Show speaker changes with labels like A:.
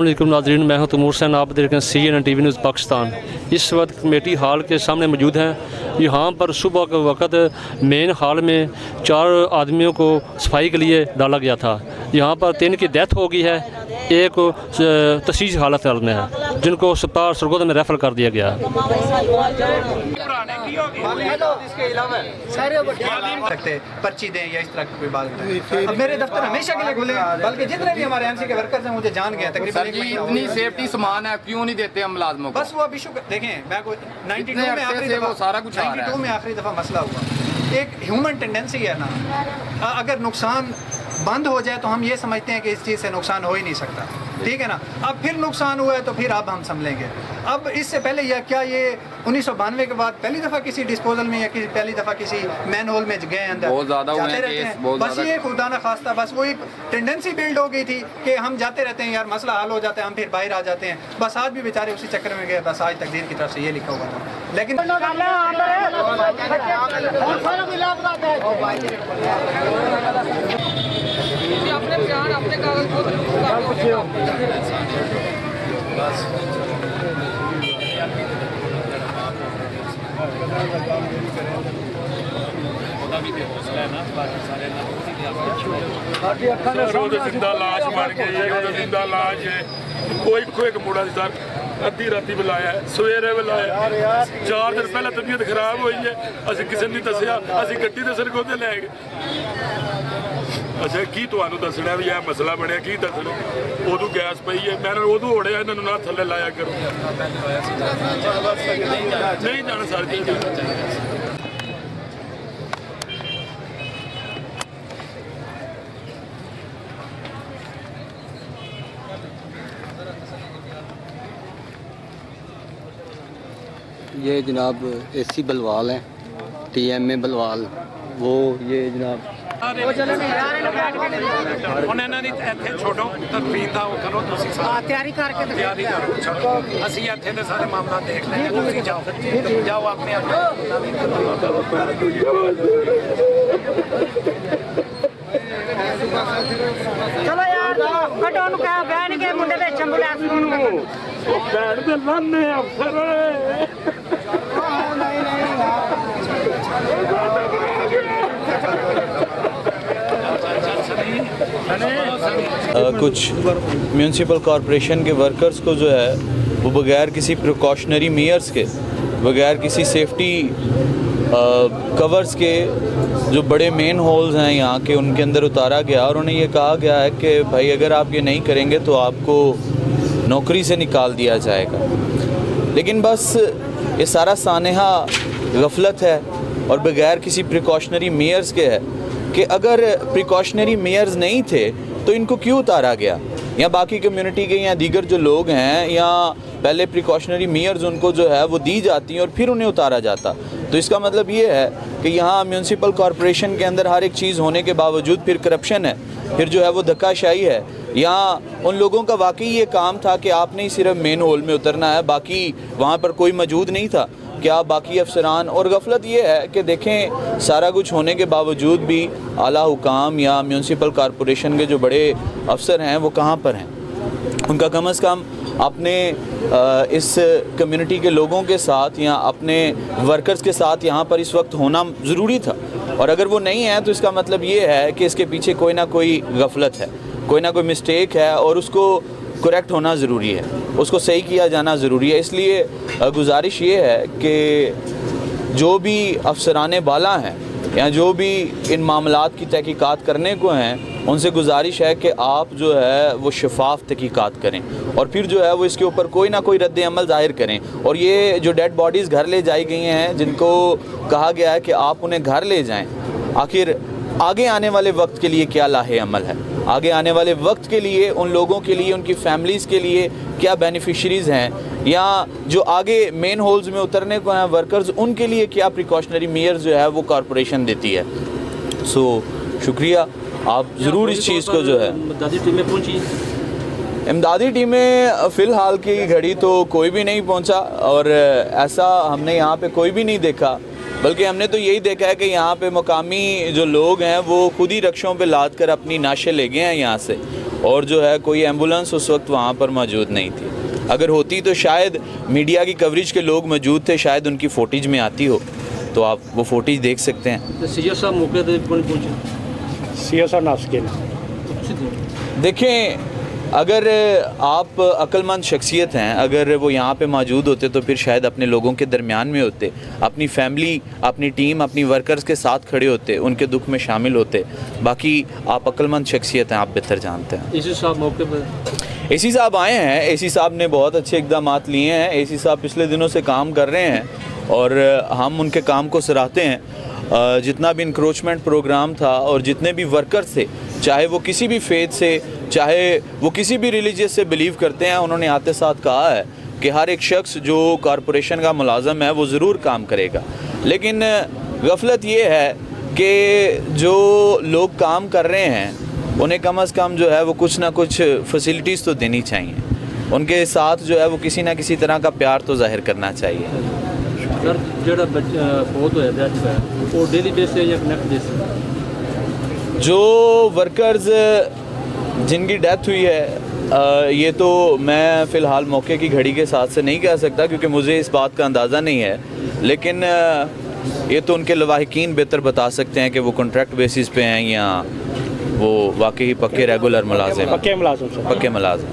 A: नाज़रीन, मैं हूं तैमूर हुसैन, आप देख रहे हैं CNN TV न्यूज़ पाकिस्तान। इस वक्त कमेटी हॉल के सामने मौजूद हैं। यहाँ पर सुबह के वक्त मेन हॉल में 4 आदमियों को सफाई के लिए डाला गया था। यहाँ पर 3 की डेथ हो गई है, एक तशवीश हालत में है, जिनको अस्पताल सरगोदा में रेफर कर दिया गया।
B: पर्ची दें या इस तरह की कोई बात नहीं। अब मेरे दफ्तर हमेशा के लिए खुले, बल्कि जितने भी हमारे एमसी के वर्कर्स हैं मुझे जान गए तकरीबन।
C: इतनी सेफ्टी सामान है, क्यों नहीं देते हम मुलाजमों को?
B: बस वो अब इशू देखें, मैं कोई 92 में आखिरी दफा
C: सारा कुछ
B: 92 में आखिरी दफा मसला हुआ। एक ह्यूमन टेंडेंसी है ना, अगर नुकसान बंद हो जाए तो हम ये समझते हैं कि इस चीज़ से नुकसान हो ही नहीं सकता, ठीक है ना। अब फिर नुकसान हुआ है तो फिर अब हम संभलेंगे। अब इससे पहले या क्या ये 1992 के बाद पहली दफ़ा किसी डिस्पोजल में या पहली दफ़ा किसी मैन होल में गए अंदर
C: बहुत ज़्यादा हुए
B: जाते रहते हैं। बस ये खुदा ना खास्ता, बस वो एक टेंडेंसी बिल्ड हो गई थी कि हम जाते रहते हैं, यार मसला हल हो जाता है, हम फिर बाहर आ जाते हैं। बस आज भी बेचारे उसी चक्कर में गए। बस आज तकदीर की तरफ से ये लिखा हुआ था, लेकिन
D: जिंदा लाश बन गई, जिंदा लाश है। कोई एक मुड़ा सर अद्धी राती बुलाया, सवेरे बुलाया, 4 दिन पहले तबीयत खराब हुई है, असं किसी ने दसिया, असं गड्डी तो सरगोदे लै गए। अच्छा की तुहानू दसना भी यह मसला बनया, की दसना? उदू गैस पई है, मैंने उदू ओढ़िया, इन्होंने ना थले लाया करो, नहीं जाना सर।
E: ये जनाब AC बलवाल हैं, TMA बलवाल, वो ये जनाब
F: तैयारी करके तैयारी करो। ਅਸੀਂ ਇੱਥੇ ਦੇ ਸਾਰੇ ਮਾਮਲਾ ਦੇਖ ਲੈਣੇ, ਤੁਸੀਂ ਜਾਓ ਆਪਣੇ ਚਲੋ ਯਾਰ ਕੱਢੋ ਨੂੰ ਕਹਿ ਬਹਿਣ ਕੇ ਮੁੰਡੇ ਵਿੱਚ ਐਂਬੂਲੈਂਸ ਨੂੰ
D: ਭੈਣ ਦੇ ਲਾਨੇ ਅਫਸਰ
G: कुछ म्यूनसिपल कॉरपोरेशन के वर्कर्स को जो है वो बगैर किसी प्रिकॉशनरी मेयर्स के, बगैर किसी सेफ्टी कवर्स के, जो बड़े मेन होल्स हैं यहाँ के, उनके अंदर उतारा गया और उन्हें ये कहा गया है कि भाई अगर आप ये नहीं करेंगे तो आपको नौकरी से निकाल दिया जाएगा। लेकिन बस ये सारा सानेहा गफलत है और बगैर किसी प्रिकॉशनरी मेयर्स के है कि अगर प्रिकॉशनरी मेयर्स नहीं थे तो इनको क्यों उतारा गया, या बाकी कम्युनिटी के या दीगर जो लोग हैं या पहले प्रिकॉशनरी मेयर्स उनको जो है वो दी जाती हैं और फिर उन्हें उतारा जाता। तो इसका मतलब ये है कि यहाँ म्यूनसिपल कॉरपोरेशन के अंदर हर एक चीज़ होने के बावजूद फिर करप्शन है, फिर जो है वो धक्काशाही है। यहाँ उन लोगों का वाकई ये काम था कि आपने ही सिर्फ मेन होल में उतरना है, बाकी वहाँ पर कोई मौजूद नहीं था। क्या बाकी अफसरान, और गफलत ये है कि देखें सारा कुछ होने के बावजूद भी आला हुकाम या म्यूनसिपल कॉरपोरेशन के जो बड़े अफसर हैं वो कहाँ पर हैं? उनका कम से कम अपने इस कम्युनिटी के लोगों के साथ या अपने वर्कर्स के साथ यहाँ पर इस वक्त होना ज़रूरी था। और अगर वो नहीं है तो इसका मतलब ये है कि इसके पीछे कोई ना कोई गफलत है, कोई ना कोई मिस्टेक है और उसको करेक्ट होना ज़रूरी है, उसको सही किया जाना ज़रूरी है। इसलिए गुजारिश ये है कि जो भी अफसराने बाला हैं या जो भी इन मामलात की तहकीकात करने को हैं, उनसे गुजारिश है कि आप जो है वो शफाफ तहकीकात करें और फिर जो है वो इसके ऊपर कोई ना कोई रद्द अमल ज़ाहिर करें। और ये जो डेड बॉडीज़ घर ले जाई गई हैं, जिनको कहा गया है कि आप उन्हें घर ले जाएँ, आखिर आगे आने वाले वक्त के लिए क्या लाहे अमल है? आगे आने वाले वक्त के लिए उन लोगों के लिए, उनकी फैमिलीज़ के लिए क्या बेनिफिशरीज़ हैं, या जो आगे मेन होल्स में उतरने को हैं वर्कर्स, उनके लिए क्या प्रिकॉशनरी मेयर्स जो है वो कॉरपोरेशन देती है। सो शुक्रिया, आप ज़रूर इस चीज़ को जो है इमदादी टीमें फ़िलहाल की घड़ी तो कोई भी नहीं पहुंचा और ऐसा हमने यहाँ पे कोई भी नहीं देखा बल्कि हमने तो यही देखा है कि यहाँ पे मकामी जो लोग हैं वो खुद ही रक्षों पे लाद कर अपनी नाशें ले गए हैं यहाँ से, और जो है कोई एम्बुलेंस उस वक्त वहाँ पर मौजूद नहीं थी। अगर होती तो शायद मीडिया की कवरेज के लोग मौजूद थे, शायद उनकी फुटेज में आती हो, तो आप वो फुटेज देख सकते हैं।
A: सीओ साहब मौके पर कौन पहुंचे?
F: सीओ साहब नास के
G: देखें, अगर आप अक्लमंद शख्सियत हैं, अगर वो यहाँ पे मौजूद होते तो फिर शायद अपने लोगों के दरमियान में होते, अपनी फैमिली, अपनी टीम, अपनी वर्कर्स के साथ खड़े होते, उनके दुख में शामिल होते। बाकी आप अक्लमंद शख्सियत हैं, आप बेहतर जानते हैं।
A: एसी साहब मौके पर?
G: एसी साहब आए हैं, एसी साहब ने बहुत अच्छे इकदाम लिए हैं। एसी साहब पिछले दिनों से काम कर रहे हैं और हम उनके काम को सराहते हैं। जितना भी इंक्रोचमेंट प्रोग्राम था और जितने भी वर्कर्स थे, चाहे वो किसी भी फेथ से, चाहे वो किसी भी रिलीजियस से बिलीव करते हैं, उन्होंने आते साथ कहा है कि हर एक शख्स जो कॉरपोरेशन का मुलाजम है वो ज़रूर काम करेगा। लेकिन गफलत ये है कि जो लोग काम कर रहे हैं उन्हें कम अज़ कम जो है वो कुछ ना कुछ फैसिलिटीज़ तो देनी चाहिए, उनके साथ जो है वो किसी ना किसी तरह का प्यार तो जाहिर करना चाहिए।
A: सर जो बहुत होया वो डेली बेस है या नेक्स्ट बेस?
G: जो वर्कर्स जिनकी डेथ हुई है, ये तो मैं फ़िलहाल मौके की घड़ी के साथ से नहीं कह सकता क्योंकि मुझे इस बात का अंदाज़ा नहीं है, लेकिन ये तो उनके लवाहिकीन बेहतर बता सकते हैं कि वो कॉन्ट्रैक्ट बेसिस पे हैं या वो वाकई पक्के रेगुलर मुलाजिम।
F: पक्के मुलाजिम।
G: पक्के मुलाजिम।